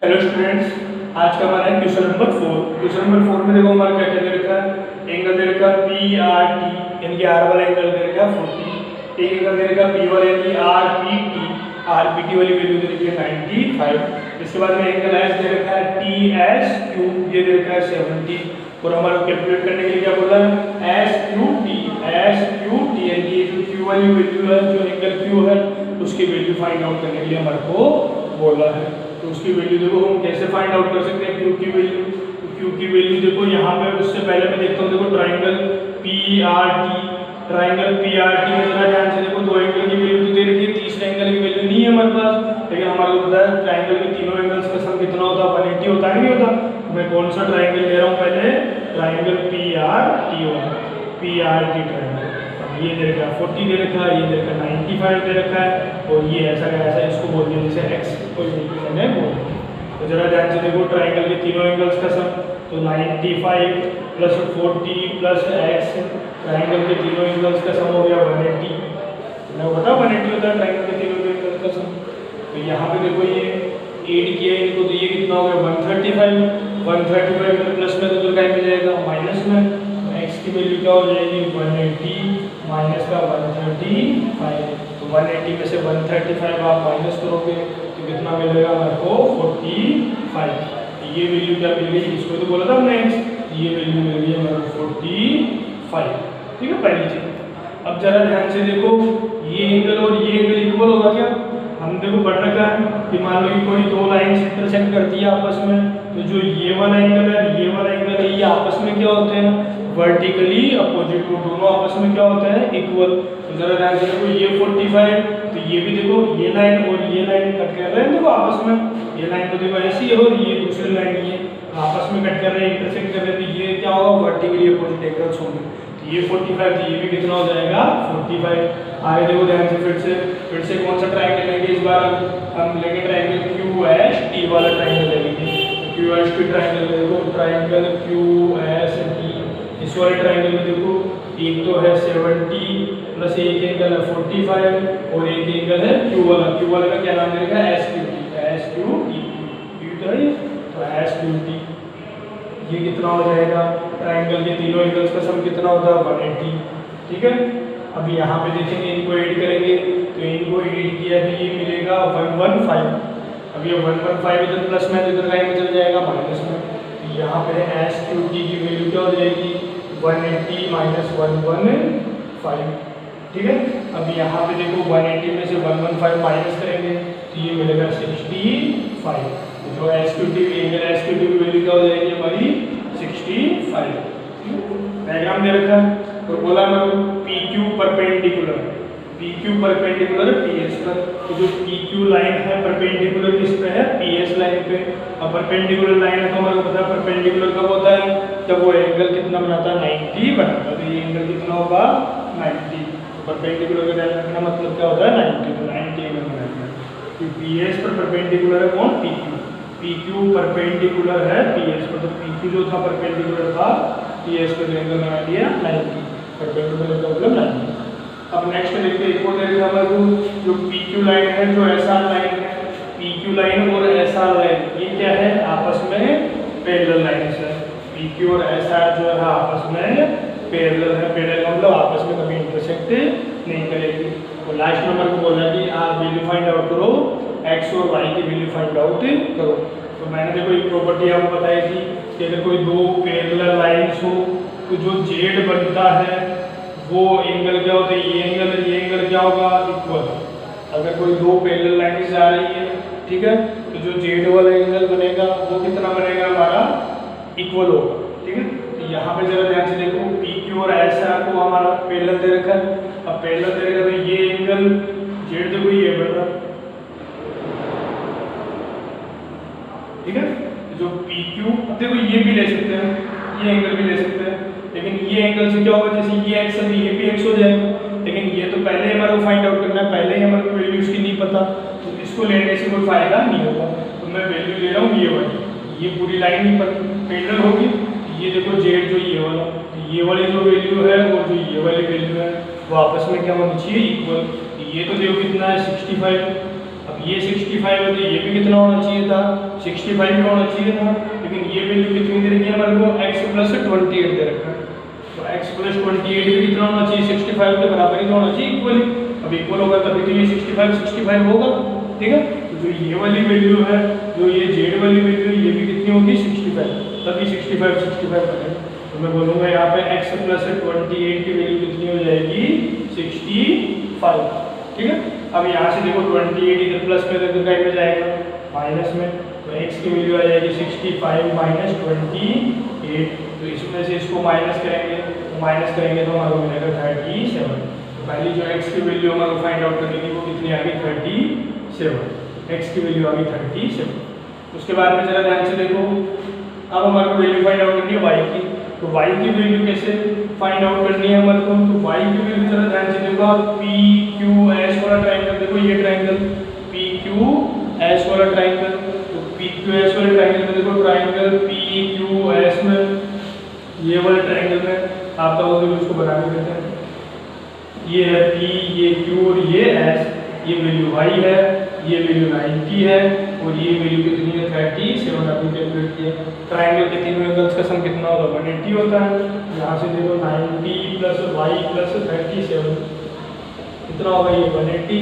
Hello students, आज का हमारा है क्वेश्चन नंबर 4। क्वेश्चन नंबर 4 में देखो हमारा क्या क्या दे रखा है। एंगल दे रखा है पी आर टी, यानी कि आर वाला एंगल दे रखा है 40। एक एंगल दे रखा है पी वाला, यानी कि R P T, R P T वाली वैल्यू दे रखी है 95। इसके बाद में एंगल एस दे रखा है टी एस क्यू, ये दे रखा है 70। और हमारा कैलकुलेट करने के लिए क्या बोला है, एस क्यू टी, यानी कि जो क्यू वाली वैल्यू है, जो एंगल क्यू है उसकी वैल्यू फाइंड आउट करने के लिए हमारे को बोला है। तो उसकी वैल्यू देखो हम कैसे फाइंड आउट कर सकते हैं क्यू की वैल्यू। तो क्यू की वैल्यू देखो यहाँ पे, उससे पहले मैं देखता हूँ, देखो triangle P R T, triangle P R T में जरा ध्यान से देखो, दो एंगल की वैल्यू तो दे रखी है, तीसरे एंगल की वैल्यू नहीं है हमारे पास। लेकिन हमारे को पता है ट्राइंगल के तीनों एंगल्स का सम कितना होता है, 180 होता है, नहीं होता। मैं कौन सा ट्राइंगल ले रहा हूँ पहले, ट्राइंगल पी आर टी वाला, पी आर टी ट्राइंगल। ये दे रखा है 40 दे रखा है, ये दे रखा है 95 दे रखा है, और ये ऐसा का ऐसा इसको बोल दिया जैसे एक्स कोई इक्वेशन है बोल। तो जरा ध्यान से देखो ट्राइंगल के तीनों एंगल्स का सम, तो 95 प्लस 40 प्लस एक्स, ट्राइंगल के तीनों एंगल्स का सम हो गया 180। मैं बता 180 होता है ट्राइंगल के तीनों एंगल्स का सम। तो यहाँ पे देखो ये 8 किया है इनको, तो ये कितना हो गया 135 में प्लस में तो क्या मिल जाएगा माइनस में, एक्स की वैल्यू क्या हो जाएगी 180 माइनस का 135। तो 180 में से 135 आप माइनस करोगे तो कितना मिलेगा हमारे को 45। ये वैल्यू क्या मिल गई, इसको तो बोला था हमने एक्स, ये वैल्यू मिल गई हमारे को 45। ठीक है पहली चीज। अब जरा ध्यान से देखो, ये एंगल और ये एंगल इक्वल होगा क्या। हम देखो पढ़ रखा है कि मान लो कि कोई दो लाइन इंटरसेक्ट करती है आपस में, तो जो ये वाला एंगल है, ये वाला एंगल है, ये आपस में क्या होते हैं वर्टिकली अपोजिट, को दोनों आपस में क्या होता है इक्वल। तो जरा ध्यान से देखो, ये 45, तो ये भी देखो ये लाइन और ये लाइन कट कर रहे हैं देखो आपस में, ये लाइन तो देखो ऐसी है और ये दूसरी लाइन ये आपस में कट कर रहे हैं, इंटरसेक्ट कर रहे हैं, तो ये क्या होगा वर्टिकली अपोजिट एंगल्स होंगे। तो ये 45, तो ये भी कितना हो जाएगा 45। आगे देखो ध्यान से, फिर से कौन सा ट्राइंगल लेंगे इस बार हम लेंगे ट्राइंगल क्यू एस टी वाला ट्राइंगल लेंगे। क्यू एस टी ट्राइंगल देखो, ट्राइंगल क्यू एस टी, इस वाले ट्राइंगल में देखो एक तो है 70 प्लस एक एंगल है 45 और एक एंगल है क्यू वाला का क्या नाम देगा एस क्यू टी, तो एस क्यू टी। ये कितना हो जाएगा, ट्राइंगल के तीनों एंगल्स का सम कितना होता है 180। ठीक है, अब यहाँ पे देखेंगे इनको ऐड करेंगे, तो इनको ऐड किया तो ये मिलेगा 115। अब ये 115 इधर प्लस में, इधर लाइन में चल जाएगा माइनस में। तो यहाँ पे एस क्यू टी की वैल्यू क्या हो जाएगी 180 माइनस 115। ठीक है, अब यहाँ पे देखो 180 में से 115 माइनस करेंगे तो ये मिलेगा 65। तो जो S Q T angle S Q T की वैल्यू क्या हो जाएगी हमारी 65। डायग्राम दे रखा है और बोला मैं P Q perpendicular P S पर। तो जो पी क्यू लाइन है परपेंडिकुलर किस पे है, पी एस लाइन पे। अब परपेंडिकुलर लाइन है तो हमारे को पता है परपेंडिकुलर कब होता है, जब वो एंगल कितना बनाता है 90 बनाता है। तो ये एंगल कितना होगा 90। तो परपेंडिकुलर का ध्यान रखना मतलब क्या होता है 90, तो 90 एंगल बनाता है। तो पी एस पर परपेंडिकुलर है कौन, पी क्यू परपेंडिकुलर है पी एस पर। तो पी क्यू जो था परपेंडिकुलर था पी एस पर, एंगल बना दिया 90, परपेंडिकुलर का मतलब 90। अब नेक्स्ट देखते हैं, एक और देखते हैं हमारे को, जो पी क्यू लाइन है, जो एसआर लाइन है, पी क्यू लाइन और एसआर लाइन ये क्या है आपस में पैरेलल लाइंस है। पी क्यू और एसआर जो है आपस में पैरेलल है, पैरेलल मतलब आपस में कभी इंटरसेक्ट नहीं करेगी। तो लास्ट नंबर को बोला कि आप वैल्यू फाइंड आउट करो, एक्स और वाई की वैल्यू फाइंड आउट करो। तो मैंने देखो एक प्रॉपर्टी आपको बताई थी कि अगर कोई दो पैरेलल लाइंस हो तो जो जेड बनता है वो एंगल क्या होता है, ये एंगल क्या होगा इक्वल। अगर कोई दो पैरेलल लाइंस आ रही है, ठीक है, तो जो जेड वाला एंगल बनेगा वो कितना बनेगा हमारा इक्वल होगा। ठीक है, तो यहाँ पे जरा ध्यान से देखो, पी क्यू और एस आर को हमारा पैरेलल दे रखा है। अब पैरेलल दे रखा तो ये एंगल जेड देखो ये बन रहा, ठीक है। जो पी क्यू, अब देखो ये भी ले सकते हैं, ये एंगल भी ले सकते हैं, लेकिन ये एंगल से क्या होगा, जैसे ये एक्स है ये भी एक्स हो जाएगा। लेकिन ये तो पहले हमारे को फाइंड आउट करना है, पहले ही हमारे को वैल्यू इसकी नहीं पता, तो इसको लेने से कोई फायदा नहीं होगा। तो मैं वैल्यू ले रहा हूँ ये वाली, ये पूरी लाइन ही पैरेलल होगी। ये देखो जेड जो ये वाला, तो ये वाली जो वैल्यू है और जो ये वाली वैल्यू है वो आपस में क्या होनी चाहिए इक्वल। ये तो देखो कितना है 65। अब ये 65 है तो ये भी कितना होना चाहिए था, 65 भी होना चाहिए था, लेकिन ये वैल्यू कितनी दे रखी है हमारे को, x प्लस 28 दे रखा है। तो x प्लस 28 भी कितना होना चाहिए, 65 के बराबर ही तो होना चाहिए, इक्वली। अब इक्वल होगा तभी तो ये 65 होगा, ठीक है। तो जो ये वाली वैल्यू है, जो ये z वाली वैल्यू है, ये भी कितनी होगी 65, तभी 65 बनेगा। तो मैं बोलूँगा यहाँ पे x प्लस 28 की वैल्यू कितनी हो जाएगी, 65, ठीक है। अब यहाँ से देखो 28 इधर प्लस में इधर काय में जाएगा, माइनस में, तो x की वैल्यू आ जाएगी 65 माइनस 28। तो इसमें से इसको माइनस करेंगे, तो माइनस करेंगे तो हमारा मिलेगा 37। तो पहली जो x की वैल्यू हमारे को फाइंड आउट करनी थी वो कितनी आ गई, 37, x की वैल्यू आ गई 37। उसके बाद में जरा ध्यान से देखो, अब हमारे को वैल्यू फाइंड आउट करनी है y की। तो y की वैल्यू कैसे फाइंड आउट करनी है हमारे को, तो y की वैल्यू जरा ध्यान से देखो, p q s वाला ट्रायंगल देखो, ये ट्रायंगल p q s वाला ट्रायंगल, तो p q s वाले ट्रायंगल में देखो, ट्रायंगल p q s में, ये वाले ट्रायंगल में आप तो उसको बना के देते हैं, ये है p, ये q और ये s, ये वैल्यू y है, ये वैल्यू 90 है और ये वैल्यू कितनी है 37 आपने कैलकुलेट किया। ट्रायंगल के तीनों एंगल्स का सम कितना होगा 180 होता है। यहाँ से देखो 90 प्लस y प्लस 37 कितना होगा, ये 180।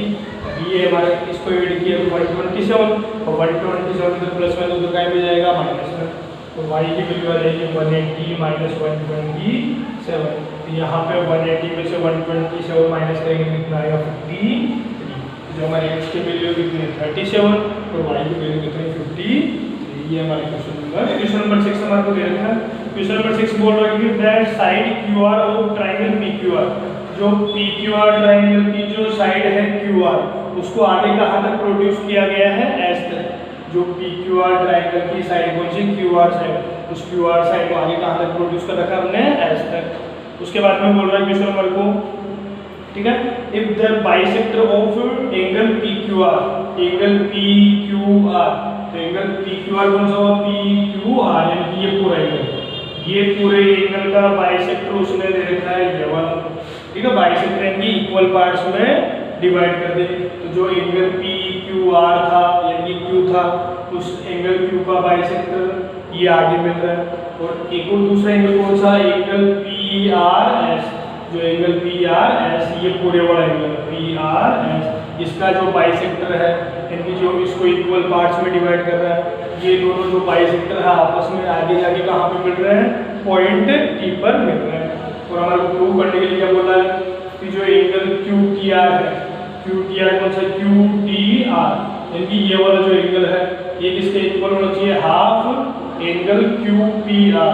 ये हमारे इसको ऐड किया 127 और 127 इधर प्लस में तो काय में जाएगा माइनस में, तो y की वैल्यू आ जाएगी 180 माइनस 127। यहाँ पे 180 में से 127 माइनस करेंगे कितना आएगा 53। जो हमारे x की वैल्यू कितनी है 37 और y की वैल्यू कितनी है 53। ये हमारे क्वेश्चन नंबर 6 हमारे को दे रखा है। क्वेश्चन नंबर 6 बोल रहा है कि that side QR of triangle PQR, जो PQR ट्रायंगल की जो साइड है QR उसको आगे कहाँ तक प्रोड्यूस किया गया है, S तक। जो PQR ट्रायंगल की साइड कौन सी, QR साइड, उस QR साइड को आगे कहाँ तक प्रोड्यूस कर रखा है हमने, S तक। उसके बाद में बोल रहा है क्वेश्चन नंबर को, ठीक है, if the bisector of angle PQR, angle PQR, तो एंगल PQR कौन सा हुआ, PQR, यानी कि ये पूरा एंगल, ये पूरे एंगल का बाइसेक्टर उसने दे रखा है ये वाला, ठीक है। बाइसेक्टर यानी इक्वल पार्ट्स में डिवाइड कर दे। तो जो एंगल PQR था यानी Q था, उस एंगल Q का बाइसेक्टर ये आगे मिल रहा है, और एक और दूसरा एंगल कौन सा, एंगल PRS, जो एंगल PRS, ये पूरे वाला एंगल PRS, इसका जो बाइसेक्टर है यानी जो इसको इक्वल पार्ट्स में डिवाइड कर रहा है, ये दोनों जो बाइसेक्टर है आपस में आगे जाके कहाँ पे मिल रहे हैं, पॉइंट T पर मिल रहे हैं। और हमारे को प्रूव करने के लिए क्या बोला है कि जो एंगल QTR है, QTR कौन सा, QTR, यानी कि ये वाला जो एंगल है ये किसके इक्वल होना चाहिए, हाफ एंगल QPR,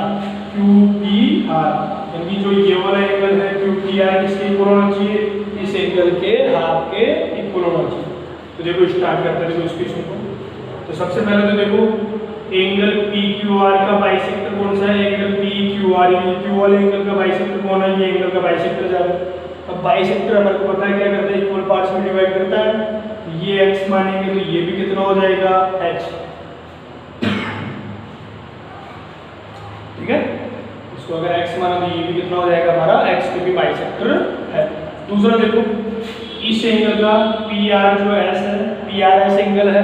QPR, यानी जो ये वाला एंगल है QTR किसके इक्वल होना चाहिए, इस एंगल के हाफ के इक्वल होना चाहिए। तो देखो स्टार्ट करते हैं देखो इस क्वेश्चन को। तो सबसे पहले तो देखो एंगल PQR का बाइसेक्टर कौन सा है, एंगल PQR, यानी Q वाले एंगल का बाइसेक्टर कौन है, ये एंगल का बाइसेक्टर जा रहा है। अब बाइसेक्टर हमारे को पता है क्या करता है, इक्वल पार्ट्स में डिवाइड करता है। ये x मानेंगे तो ये भी कितना हो जाएगा h, ठीक है। इसको अगर x माना तो ये भी कितना हो जाएगा हमारा x, क्योंकि बाइसेक्टर है। दूसरा देखो इस एंगल का PR जो S है, PRS एंगल है,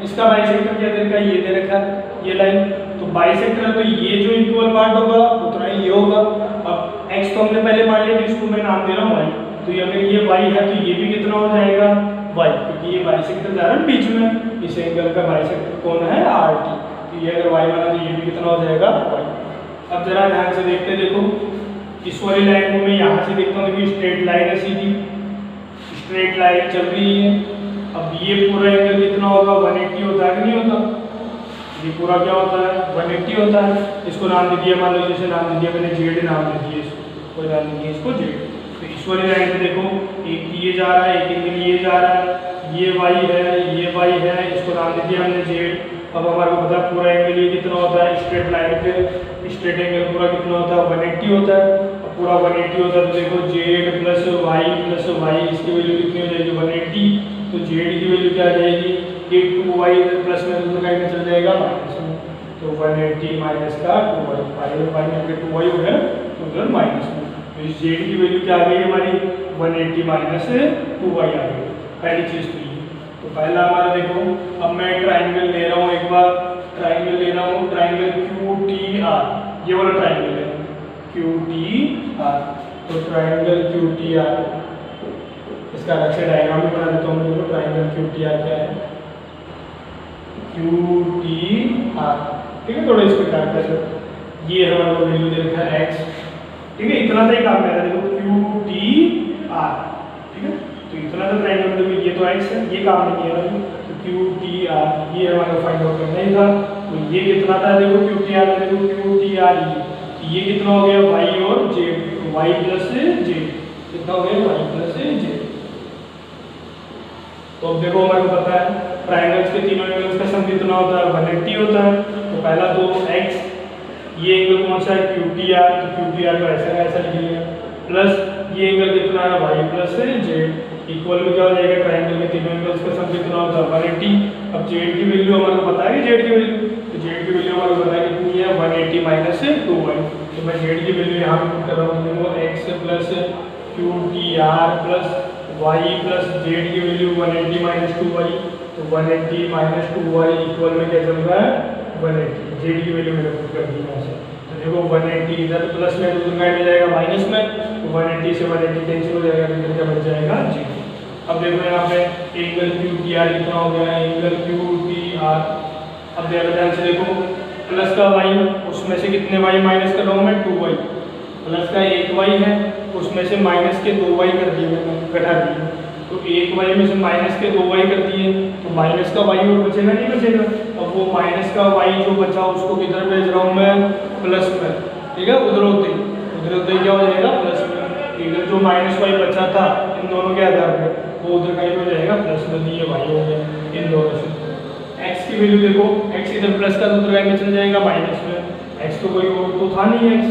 इसका बाइसेक्टर क्या दे रखा है, ये दे रखा है, ये लाइन। तो बाइसेक्टर है तो ये जो इक्वल पार्ट होगा उतना ही ये होगा। अब x तो हमने पहले मान लिया, इसको मैं नाम दे रहा हूँ y, तो अगर ये y है तो ये भी कितना हो जाएगा y, क्योंकि ये बाइसेक्टर जा रहा है बीच में, इस एंगल का बाइसेक्टर कौन है RT, तो ये अगर y माना तो ये भी कितना हो जाएगा y। अब जरा ध्यान से देखते देखो, इस वाली लाइन को मैं यहाँ से देखता हूँ, देखिए स्ट्रेट लाइन है, सीधी स्ट्रेट लाइन चल रही है। अब ये पूरा एंगल कितना होगा, 180 होता है कि नहीं होता, ये पूरा क्या होता है 180 होता है। इसको नाम दे दिया, मान लो जैसे नाम दे दिया मैंने Z नाम दे दिया, इसको कोई नाम दे दिया इसको Z। तो इस वाली लाइन पे देखो एक ये जा रहा है, एक एंगल ये जा रहा है, ये y है, ये y है, इसको नाम दे दिया हमने Z। अब हमारे को पता है पूरा एंगल ये कितना होता है, स्ट्रेट लाइन पे स्ट्रेट एंगल पूरा कितना होता है 180 होता है। अब पूरा 180 होता है तो देखो Z प्लस y, इसकी वैल्यू कितनी हो जाएगी 180। तो Z की वैल्यू क्या आ जाएगी, ये 2y प्लस में दूसरा का में चल जाएगा माइनस में, तो 180 माइनस का 2y, y में अगर 2y हो गया तो उधर माइनस में, तो इस Z की वैल्यू क्या आ गई हमारी 180 माइनस 2y आ गई। पहली चीज़ तो ये। तो तो पहला हमारा देखो, अब मैं ट्राइंगल ले रहा हूँ, एक बार ट्राइंगल ले रहा हूँ, ट्राइंगल क्यू टी आर, ये वाला ट्राइंगल है क्यू टी आर। तो ट्राइंगल क्यू टी आर, इसका अलग से डायग्राम भी बना देता हूँ। देखो ट्राइंगल क्यू टी आर क्या है, क्यू टी आर, ठीक है। थोड़ा इस पर काट कर, ये हमारे को वैल्यू दे रखा है एक्स, ठीक है। इतना सा ही काम मेरा, देखो क्यू टी आर, ठीक है। तो इतना सा ट्राइंगल, देखो ये तो एक्स है, ये काम नहीं किया था। तो क्यू टी आर ये हमारा फाइंड आउट करना ही था। तो ये कितना था, देखो क्यू टी आर, देखो क्यू टी आर ये कितना हो गया, वाई और जेड, वाई प्लस जेड, कितना हो गया, वाई प्लस जेड। तो अब देखो हमारे को पता है ट्राइंगल्स के तीनों एंगल्स का सम कितना होता है, 180 होता है। तो पहला तो एक्स, ये एंगल कौन सा है, क्यू टी आर, तो क्यू टी आर को ऐसा का ऐसा लिख लिया, प्लस ये एंगल कितना है, वाई प्लस जेड, इक्वल में क्या हो जाएगा, ट्राइंगल के तीनों एंगल्स का सम कितना होता है, 180। अब जेड की वैल्यू हमारे को पता है, जेड की वैल्यू, तो जेड की वैल्यू हमारे को पता है कितनी है, 180 माइनस 2y। तो मैं जेड की वैल्यू यहाँ पे पुट कर रहा हूँ, देखो x plus q t r plus y plus z की वैल्यू 180 माइनस 2y। तो 180 माइनस 2y इक्वल में क्या चल रहा है, 180। जेड की वैल्यू मैंने पुट कर दी यहाँ से। तो देखो 180 इधर प्लस में, दूसरा में जाएगा माइनस में, तो 180 से 180 कैंसिल हो जाएगा, तो इधर क्या बच जाएगा, जी। अब देखो यहाँ पे एंगल क्यू टी आर कितना हो गया है, एंगल क्यू टी आर। अब ध्यान से देखो, प्लस का वाई, उसमें से कितने वाई माइनस कर रहा हूँ मैं, 2y, प्लस का एक वाई है, उसमें से माइनस के 2y कर दिए मैंने, घटा दिए। तो एक वाई में से माइनस के 2y कर दिए, तो माइनस का वाई और बचेगा नहीं बचेगा। अब वो माइनस का वाई जो बचा उसको किधर भेज रहा हूँ मैं, प्लस में, ठीक है। उधर होते ही क्या हो जाएगा, प्लस में। इधर जो माइनस वाई बचा था इन दोनों के आधार पर, वो उधर का ही हो जाएगा प्लस में, ये वाई हो गया इन दोनों से। एक्स की वैल्यू देखो, एक्स इधर प्लस का, तो उधर में चल जाएगा माइनस में, एक्स तो कोई और तो था नहीं एक्स,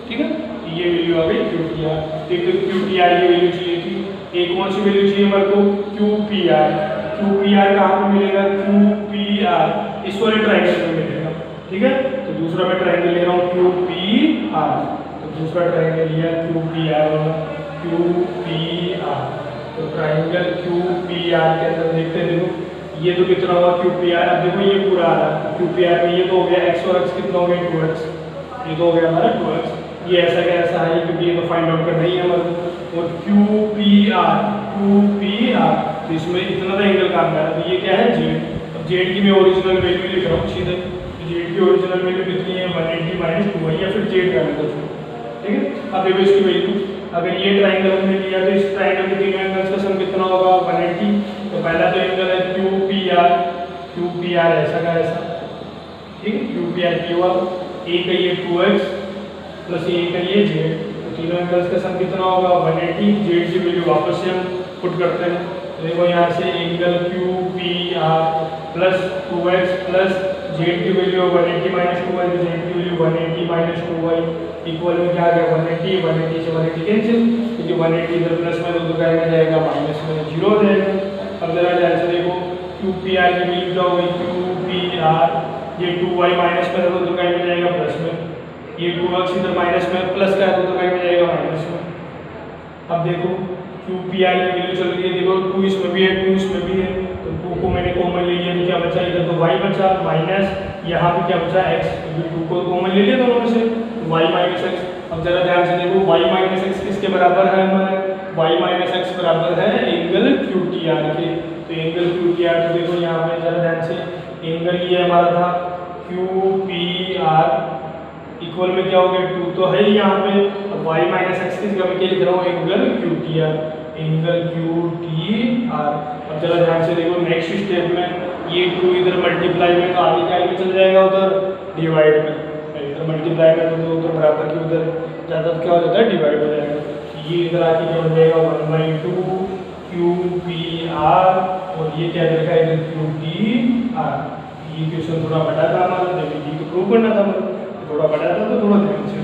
ठीक है। ये वैल्यू आ गई क्यू टी आर। एक तो क्यू टी आर की वैल्यू चाहिए थी, एक कौन सी वैल्यू चाहिए हमारे को, Q P R. Q P R कहाँ पे मिलेगा, क्यू पी आर इस वाले ट्राइंगल में मिलेगा, ठीक है। तो दूसरा मैं ट्राइंगल ले रहा हूँ क्यू पी आर, तो दूसरा ट्राइंगल लिया क्यू पी आर वाला, क्यू पी आर। तो ट्राइंगल क्यू पी आर के अंदर देखते हैं, देखो ये तो कितना हुआ क्यू पी आर। अब देखो ये पूरा आ रहा है क्यू पी आर में, ये तो हो गया एक्स और एक्स कितना हो गया, 2x, ये तो हो गया हमारा 2x। ये ऐसा क्या ऐसा है, क्योंकि ये तो फाइंड आउट करना ही है हमारे को। और क्यू पी आर, तो इसमें इतना सा एंगल काम कर रहा है, तो ये क्या है, जेड। अब जेड की मैं ओरिजिनल वैल्यू लिख रहा हूँ सीधे, तो जेड की ओरिजिनल वैल्यू कितनी है, 180 माइनस 2y, या फिर जेड का लेते हैं, ठीक है। अब देखो इसकी वैल्यू, अगर ये ट्राइंगल हमने लिया तो इस ट्राइंगल के तीनों एंगल्स का सम कितना होगा, 180। तो पहला तो एंगल है क्यू पी आर ऐसा का ऐसा, ठीक है। क्यू पी आर की हुआ, एक है ये 2x प्लस एक है ये जेड, तो तीनों एंगल्स का सम कितना होगा, 180। जेड की वैल्यू वापस से हम पुट करते हैं, तो देखो यहाँ से angle Q P R plus 2x plus z की वैल्यू 180 माइनस 2y, तो जेड की वैल्यू 180 माइनस 2y इक्वल में क्या आ गया, 180 से 180 कैंसिल, क्योंकि 180 इधर प्लस में, तो दूसरा में जाएगा माइनस में, 0 हो जाएगा। अब जरा ध्यान से देखो, क्यू पी आर की वैल्यू क्या होगी, क्यू पी आर, ये 2y माइनस में, तो दूसरा में जाएगा प्लस में, ये 2x इधर माइनस में, प्लस का है तो दूसरा में जाएगा माइनस में। अब देखो क्यू पी आर की वैल्यू चल रही है, देखो 2 इसमें भी है 2 इसमें भी है, तो 2 को मैंने कॉमन ले लिया, तो क्या बचा, इधर तो y बचा माइनस, यहाँ पे क्या बचा x, क्योंकि 2 को कॉमन ले लिया दोनों में से, y माइनस एक्स। अब जरा ध्यान से देखो, y माइनस एक्स किसके बराबर है हमारे, y माइनस एक्स बराबर है एंगल क्यू टी आर के। तो एंगल क्यू टी आर, तो देखो यहाँ पे जरा ध्यान से, एंगल ये हमारा था क्यू पी आर इक्वल में क्या हो गया, 2 तो है ही यहाँ पे, अब y माइनस एक्स किस जगह पे लिख रहा हूँ, angle Q t are, angle Q t are. अब जरा ध्यान से देखो, नेक्स्ट स्टेप में ये 2 इधर मल्टीप्लाई में, तो आगे क्या चल जाएगा, उधर डिवाइड में, इधर मल्टीप्लाई में तो उधर बराबर की उधर ज़्यादा क्या हो जाता है, डिवाइड हो जाएगा। ये इधर आके क्या हो जाएगा, 1/2 क्यू पी आर, और ये क्या लिखा है इधर, क्यू टी आर। ये क्वेश्चन थोड़ा बड़ा था हमारा, जब ये प्रूव करना था हमारा, थोड़ा बड़ा था तो थोड़ा ध्यान से